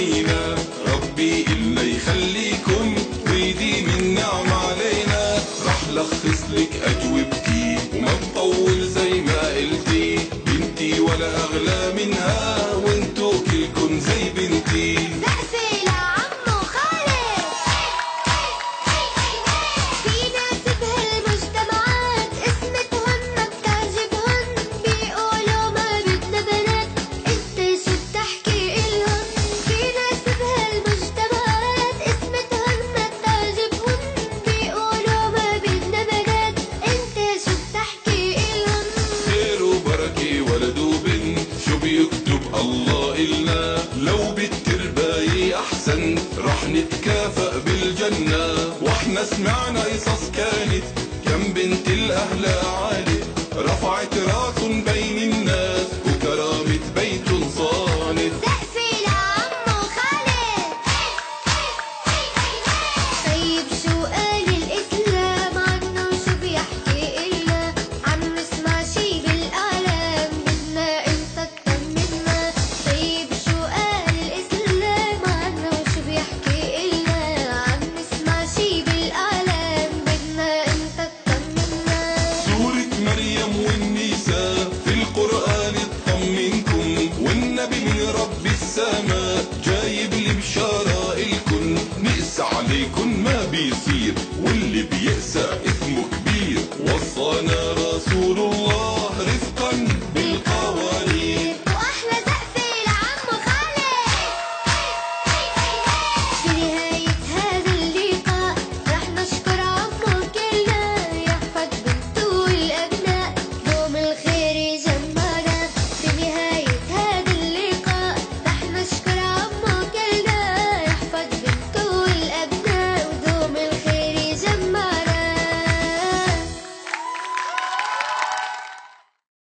يحمينا، ربي إلنا يخليكم ويديم النعم علينا. رح لخص لك أجوبتي وما بطول زي ما قلتي، بنتي ولا أغلى منها وانتو كلكن زي بنتي. سقفي لعمو خالد. في ناس بهالمجتمعات اسمتهن ما بتعجبهن، بيقولوا ما بدنا بنات، انت شو بتحكي إلهن؟ في ناس بهالمجتمعات اسمتهن ما بتعجبهن، بيقولوا ما بدنا بنات، انت شو بتحكي إلهن؟ خير وبركة ولد وبنت شو بيكتب الله إلنا، لو بالترباية أحسن رح نتكافئ بالجنة. واحنا سمعنا قصص كانت كم بنت الأهل عالي، رفعت راس بين الناس وكرامة بيت صانت. سقفي لعمو خالد. طيب شو قال الإسلام عنه وشو بيحكي إلنا؟ عم نسمع شي بالإعلام بدنا انت تطمنا. طيب شو قال الإسلام عنه وشو بيحكي إلنا؟ عم نسمع شي بالإعلام بدنا انت تطمنا. سورة مريم والنساء في القرآن تطمنكم، والنبي من رب السماء جايب لي بشارة إلكن، نقسى عليكن ما بيصير.